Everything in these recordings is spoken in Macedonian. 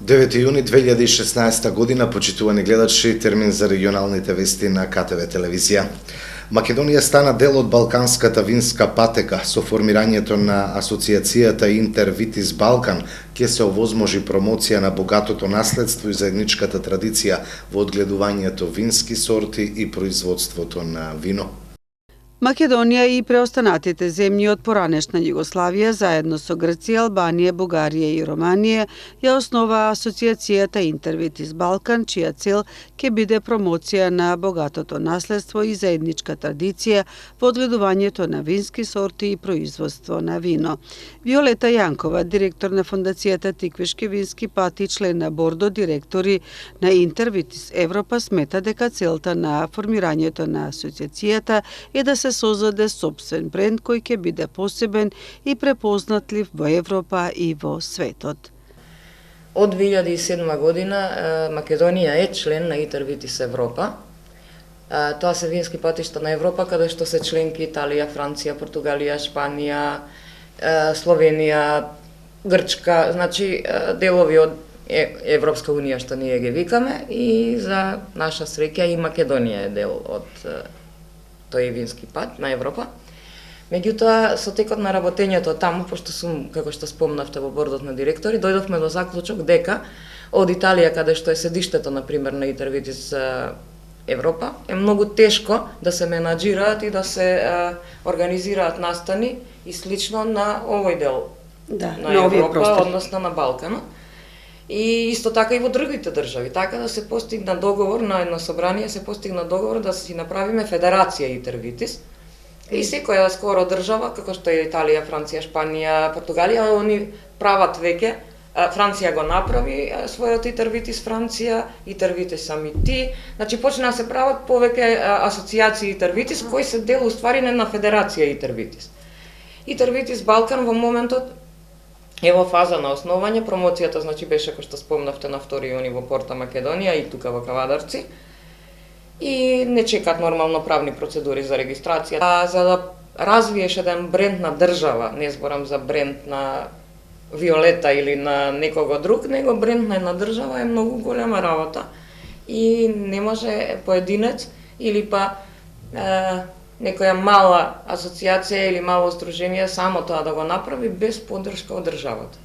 9 јуни 2016 година, почитувани гледачи, термин за регионалните вести на КТВ телевизија. Македонија стана дел од Балканската винска патека. Со формирањето на асоциацијата Интервитис Балкан ќе се овозможи промоција на богатото наследство и заедничката традиција во одгледувањето вински сорти и производството на вино. Македонија и преостанатите земји од поранешна Југославија, заедно со Грција, Албанија, Бугарија и Романија, ја основаа асоциацијата Интервитис Балкан, чија цел ќе биде промоција на богатото наследство и заедничка традиција во одгледувањето на вински сорти и производство на вино. Виолета Јанкова, директор на Фондацијата Тиквишки вински пати и член на бордо директори на Интервитис Европа, смета дека целта на формирањето на асоциацијата е да се создаде сопствен бренд кој ќе биде посебен и препознатлив во Европа и во светот. Од 2007 година Македонија е член на Интервитис Европа. Тоа се вински патишта на Европа, каде што се членки Италија, Франција, Португалија, Шпанија, Словенија, Грчка, значи делови од Европска унија што ние ги викаме, и за наша среќа и Македонија е дел од тој вински пат на Европа. Меѓутоа, со текот на работењето таму, пошто сум, како што спомнавте, во бордот на директори, дојдовме до заклучок дека од Италија, каде што е седиштето, например, на Интервитис Европа, е многу тешко да се менаџираат и да се организираат настани и слично на овој дел на Европа, односно на Балканот. И исто така и во другите држави, така да се постигна договор на едно собрание, се постигна договор да си направиме федерација Интервитис. И секоја скоро држава, како што е Италија, Франција, Шпанија, Португалија, они прават веќе. Франција го направи својот Интервитис Франција, Интервитис Самити. Значи почна да се прават повеќе асоциации Интервитис кои се дел уствари на федерација Интервитис. Интервитис Балкан во моментот е во фаза на основање. Промоцијата, значи, беше, кој што спомнавте, на 2 јуни во Порта Македонија и тука во Кавадарци. И не чекаат нормално правни процедури за регистрација. За да развиеш еден бренд на држава, не зборам за бренд на Виолета или на некого друг, него бренд на една држава е многу голема работа. И не може поединец или па некоја мала асоциација или мало здружение само тоа да го направи без поддршка од државата.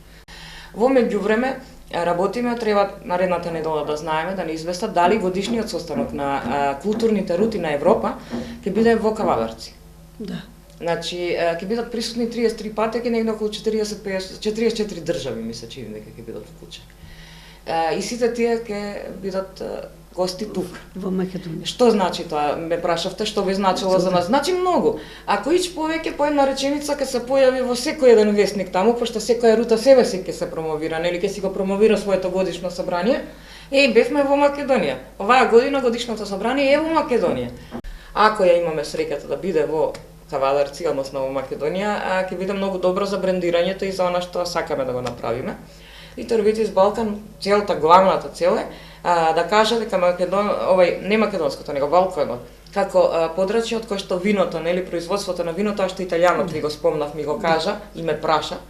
Во меѓувреме работиме, треба наредната недела да знаеме, да ни известат дали годишниот состанок на културните рути на Европа ќе биде во Кавадарци. Да. Значи, ќе бидат присутни 33 патеки, негде околу 44 држави, ми се чини дека ќе бидат вклучени. И сите тие ќе бидат гости тука. Во Македонија. Што значи тоа? Ме прашавте што би значило за нас. Значи многу. Ако ич повеќе по една реченица ќе се појави во секој еден вестник таму, пошто секоја рута себе си ќе се промовира, нели ќе си го промовира своето годишно собрание. Бевме во Македонија. Оваа година годишното собрание е во Македонија. Ако ја имаме среќата да биде во Кавадарци, односно во Македонија, ќе биде многу добро за брендирањето и за она што сакаме да го направиме. Интервитис Балкан, целта, главната цел е да каже дека не македонското, него Балканот, како подрачје од кој што виното, нели, производството на вино, тоа што италијанот ви го спомнав, ми го кажа и ме праша.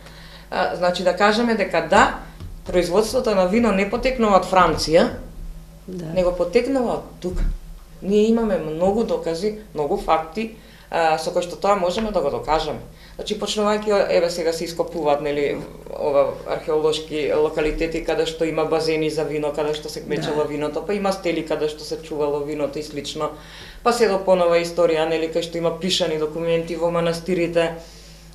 Значи да кажеме дека да, производството на вино не потекнува од Франција, него потекнува од тука. Ние имаме многу докази, многу факти, со кои што тоа можеме да го докажеме. Значи, почнувајќи, сега се ископуваат, нели, археолошки локалитети каде што има базени за вино, каде што се мечело виното, па има стели каде што се чувало виното и слично. Па се до понова историја, нели, кај што има пишани документи во манастирите,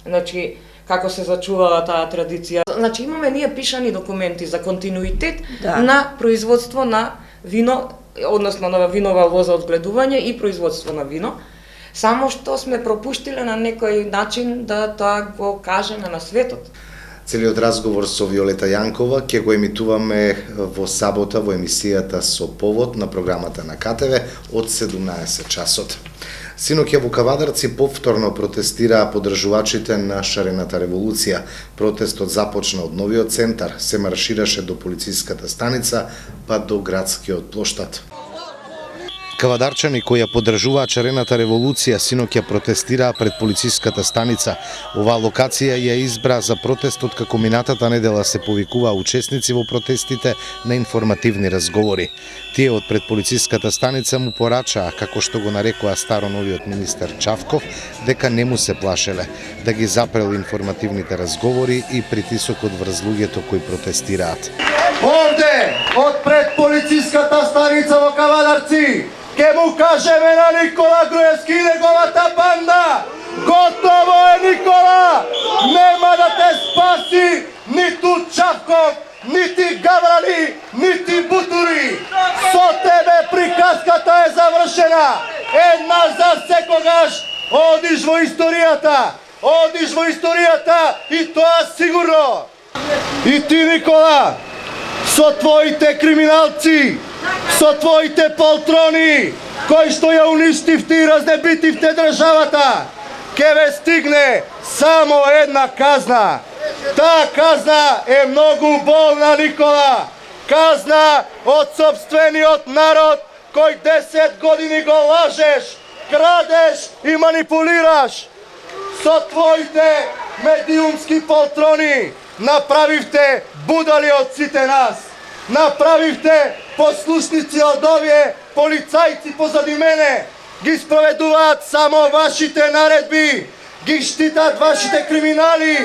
значи, како се зачувала таа традиција. Значи, имаме ние пишани документи за континуитет на производство на вино, односно на винова лоза одгледување и производство на вино. Само што сме пропуштиле на некој начин да тоа го кажеме на светот. Целиот разговор со Виолета Јанкова ќе го емитуваме во сабота во емисијата Со повод на програмата на КТВ од 17 часот. Синоќа во Кавадарци повторно протестираа поддржувачите на шарената револуција. Протестот започна од новиот центар, се маршираше до полициската станица, па до градскиот плоштад. Кавадарчани кои ја поддржуваат шарената револуција синоќа протестираа пред полициската станица. Оваа локација ја избра за протестот како минатата недела се повикуваа учесници во протестите на информативни разговори. Тие од пред полициската станица му порачаа, како што го нарекоа старо новиот министер Чавков, дека не му се плашеле, да ги запрел информативните разговори и притисокот врз луѓето кои протестираат. Овде, од пред полициската станица во Кавадарци, ке му кажеме на Никола Груевски и неговата банда: готово е, Никола! Нема да те спаси ниту Чавков, нити Гаврали, нити Бутури. Со тебе приказката е завршена. Една за секогаш одиш во историјата. Одиш во историјата и тоа сигурно. И ти, Никола, со твоите криминалци, со твоите полтрони, кои што ја уништивте и разнебитивте државата, ке ве стигне само една казна. Таа казна е многу болна, Никола. Казна од сопствениот народ, кој 10 години го лажеш, крадеш и манипулираш. Со твоите медиумски полтрони направивте будали од сите нас. Направивте послушници од овие полицајци позади мене. Ги спроведуваат само вашите наредби. Ги штитат вашите криминали.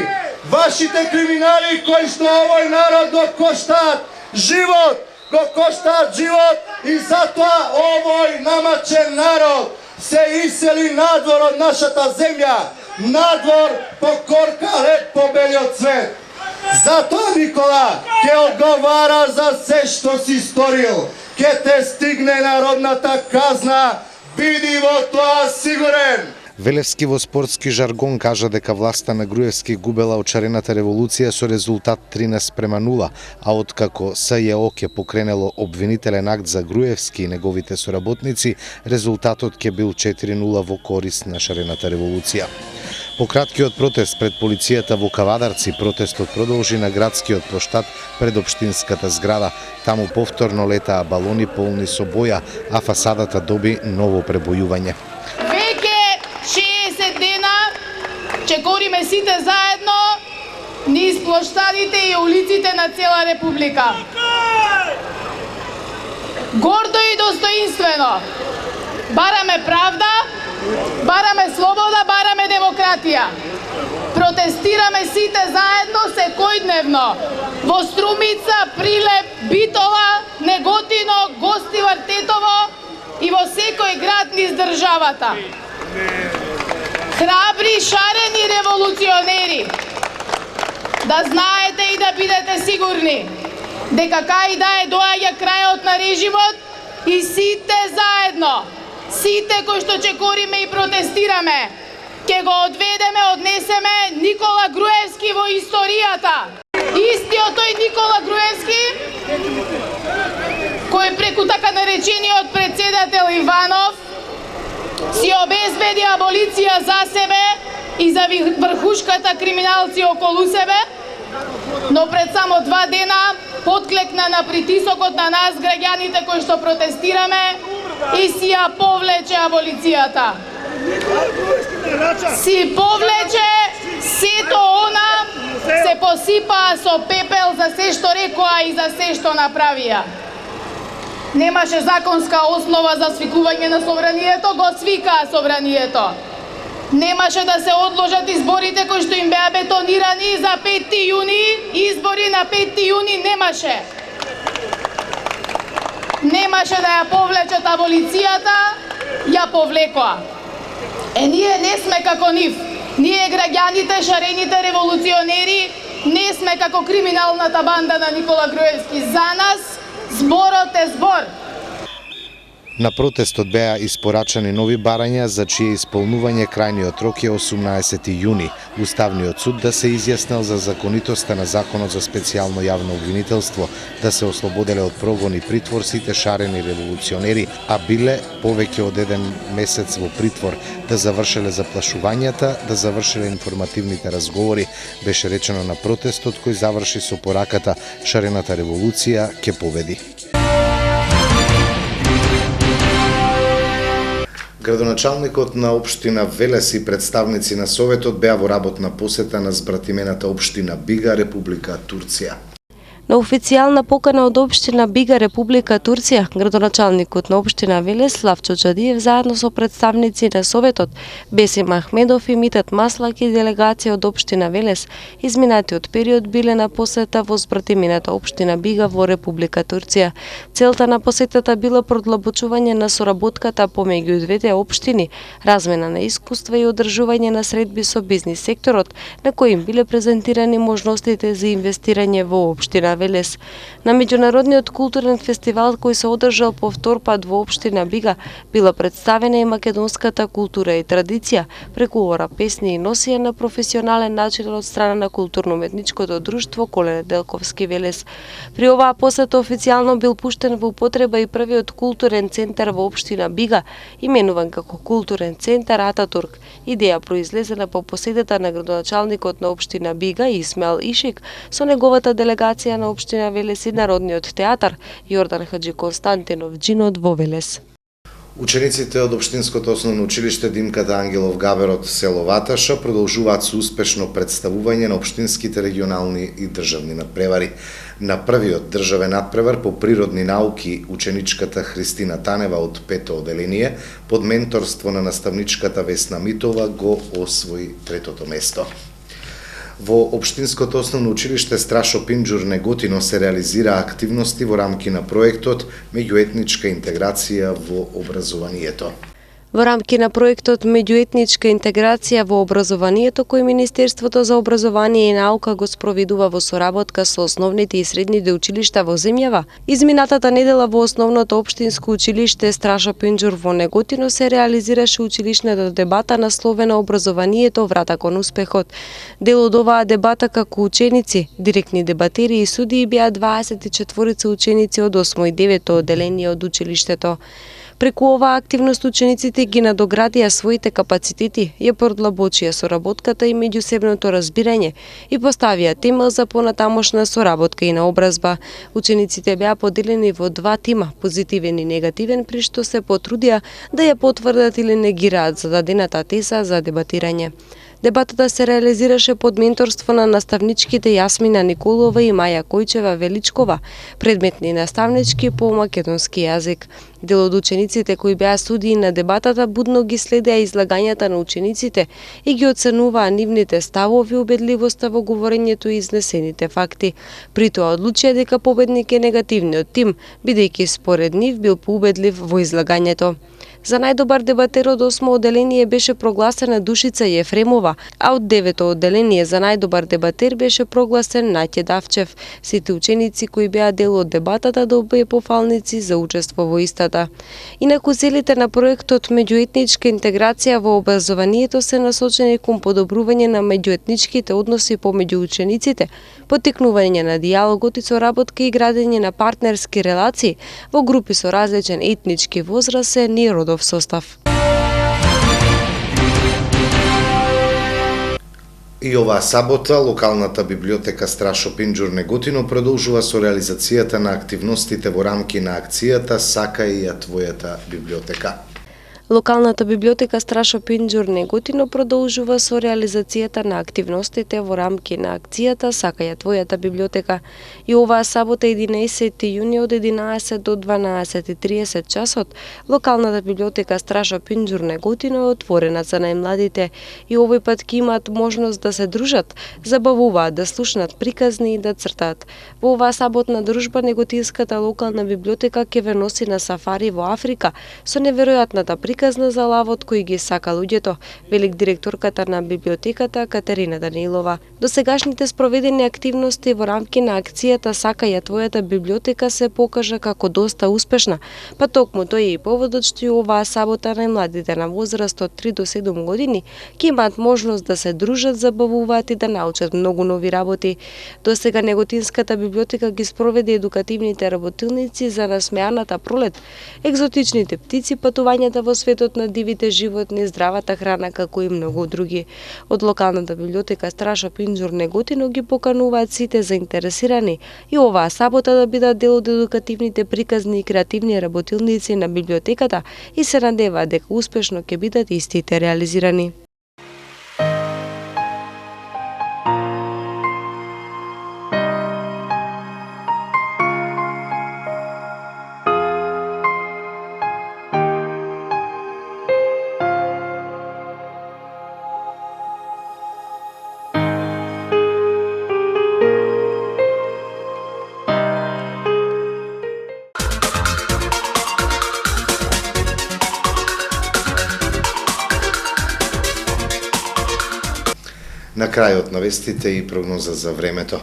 Вашите криминали кои што овој народ го коштаат живот. Го коштаат живот и затоа овој намачен народ се исели надвор од нашата земја. Надвор по корка лед по белиот свет. Затоа, Никола, ке одговара за се што си сторил. Ке те стигне народната казна, биди во тоа сигурен. Велевски во спортски жаргон кажа дека власта на Груевски губела од шарената револуција со резултат 13:0, а откако СЈО ќе покренело обвинителен акт за Груевски и неговите соработници, резултатот ќе бил 4:0 во корист на шарената револуција. По краткиот протест пред полицијата во Кавадарци, протестот продолжи на градскиот плоштад пред општинската зграда. Таму повторно летаа балони полни со боја, а фасадата доби ново пребојување. Веќе 60 дена чекориме сите заедно низ плоштадите и улиците на цела Република. Гордо и достоинствено бараме правда, бараме слобода, бараме демократија. Протестираме сите заедно секојдневно во Струмица, Прилеп, Битола, Неготино, Гостивар, Тетово и во секој град низ државата. Храбри, шарени револуционери, да знаете и да бидете сигурни дека кај да е доаѓа крајот на режимот и сите заедно, сите кои што чекориме и протестираме, ќе го однесеме Никола Груевски во историјата. Истиот тој Никола Груевски, кој преку така наречениот председател Иванов си обезбеди аболиција за себе и за врхушката криминалци околу себе, но пред само 2 дена потклекна на притисокот на нас, граѓаните кои што протестираме, и си ја повлече аболицијата. Си повлече сето она, се посипаа со пепел за се што рекоа и за се што направија. Немаше законска основа за свикување на собранието, го свикаа собранието. Немаше да се одложат изборите кои што им беа бетонирани за 5 јуни, избори на 5 јуни немаше. Немаше да ја повлечат аболицијата, ја повлекоа. Ние не сме како нив. Ние граѓаните, шарените револуционери, не сме како криминалната банда на Никола Груевски. За нас зборот е збор. На протестот беа испорачани нови барања за чие исполнување крајниот рок е 18 јуни. Уставниот суд да се изјаснил за законитоста на законот за специјално јавно обвинителство, да се ослободеле од прогон и притвор сите шарени револуционери, а биле повеќе од 1 месец во притвор, да завршеле заплашувањата, да завршеле информативните разговори, беше речено на протестот кој заврши со пораката "Шарената револуција ќе победи". Градоначалникот на општина Велес и представници на Советот беа во работна посета на збратимената општина Бига, Република Турција. На официјална покана од општина Бига, Република Турција, градоначалникот на општина Велес Славчо Чадиев заедно со представници на Советот Бесим Ахмедов и Митат Маслак и делегација од општина Велес изминатиот период биле на посета во збратимената општина Бига во Република Турција. Целта на посетата била продлабочување на соработката помеѓу двете општини, размена на искуства и одржување на средби со бизнис секторот, на кои им биле презентирани можностите за инвестирање во општина Велес. На меѓународниот културен фестивал кој се одржал по втор пат во општина Бига била представена и македонската култура и традиција преку ора песни и носија на професионален начин од страна на културно-уметничкото друштво Коле Неделковски Велес. При оваа посета официјално бил пуштен во употреба и првиот културен центар во општина Бига, именуван како културен центар Ататурк. Идеја произлезена по посетата на градоначалникот на општина Бига Исмаил Ишик со неговата делегација на општина Велес и Народниот театар Јордан Хаджи Константинов Джинот во Велес. Учениците од Општинското основно училиште Димката Ангелов Габер од село Ваташа продолжуваат со успешно представување на општинските регионални и државни надпревари. На првиот државен надпревар по природни науки ученичката Христина Танева од 5-то оделение под менторство на наставничката Весна Митова го освои 3-то место. Во Општинското основно училиште Страшо Пинџур Неготино се реализира активности во рамки на проектот Меѓуетничка интеграција во образованието. Во рамки на проектот Меѓуетничка интеграција во образованието кој Министерството за образование и наука го спроведува во соработка со основните и средните училишта во земјава, изминатата недела во основното општинско училиште Страшо Пинџур во Неготино се реализираше училишната дебата насловена Образованието врата кон успехот. Дел од оваа дебата како ученици, директни дебатери и судии беа 24 ученици од 8 и 9 оделение од училиштето. Преку оваа активност учениците ги надоградија своите капацитети, ја продлабочија соработката и меѓусебното разбирање и поставија темел за понатамошна соработка и наобразба. Учениците беа поделени во два тима, позитивен и негативен, при што се потрудија да ја потврдат или негираат зададената теза за дебатирање. Дебатата се реализираше под менторство на наставничките Јасмина Николова и Маја Којчева Величкова, предметни наставнички по македонски јазик. Дел од учениците кои беа судии на дебатата будно ги следеа излагањата на учениците и ги оценуваа нивните ставови, убедливоста во говорењето и изнесените факти. При тоа одлучија дека победник е негативниот тим, бидејќи според нив бил поубедлив во излагањето. За најдобар дебатер од 8 оделение беше прогласена Душица Јефремова, а од 9 оделение за најдобар дебатер беше прогласен Наќе Давчев. Сите ученици кои беа дел од дебатата добија пофалници за учество во истата. Инаку целите на проектот Меѓуетничка интеграција во образованието се насочени кон подобрување на меѓуетничките односи помеѓу учениците, поттикнување на дијалогот и соработка и градење на партнерски релации во групи со различен етнички возрасен и родов состав. И оваа сабота локалната библиотека Страшо Пинџур Неготино продолжува со реализацијата на активностите во рамки на акцијата Сакај ја твојата библиотека. Локалната библиотека Страшо Пинџур Неготино продолжува со реализацијата на активностите во рамки на акцијата Сакај ја твојата библиотека. И оваа сабота 11 јуни од 11 до 12:30 часот, локалната библиотека Страшо Пинџур Неготино е отворена за најмладите и овој пат ќе имаат можност да се дружат, забавуваат, да слушнат приказни и да цртаат. Во оваа саботна дружба Неготинската локална библиотека ќе ве носи на сафари во Африка со неверојатната приказна за лавот кој ги сака луѓето, велик директорката на библиотеката Катерина Данилова. До сегашните спроведени активности во рамки на акцијата Сакај ја твојата библиотека се покажа како доста успешна, па токму тој е и поводот што и оваа сабота најмладите на возраст од 3 до 7 години ќе имаат можност да се дружат, забавуваат и да научат многу нови работи. До сега Неготинската библиотека ги спроведе едукативните работилници за насмеаната пролет, екзотичните птици, патувањата во свет светот на дивите животни, здравата храна, како и многу други. Од локалната библиотека Страшо Пинџур Неготино ги покануваат сите заинтересирани и оваа сабота да бидат дел од едукативните приказни и креативни работилници на библиотеката и се надеваат дека успешно ќе бидат истите реализирани. На крајот на вестите и прогноза за времето.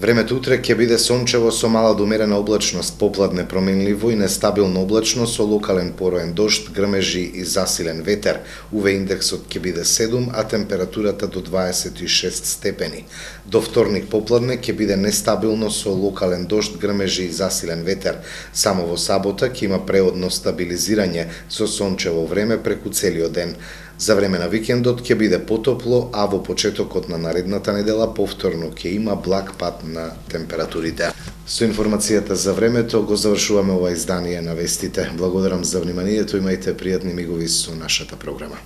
Времето утре ќе биде сончево со мала до умерена облачност, попладне променливо и нестабилно облачно со локален пороен дожд, грмежи и засилен ветер. УВ индексот ќе биде 7, а температурата до 26 степени. До вторник попладне ќе биде нестабилно со локален дожд, грмежи и засилен ветер. Само во сабота ќе има преодно стабилизирање со сончево време преку целиот ден. За време на викендот ќе биде потопло, а во почетокот на наредната недела повторно ќе има благ пад на температурите. Со информацијата за времето го завршуваме ова издание на вестите. Благодарам за вниманието, имајте пријатни мигови со нашата програма.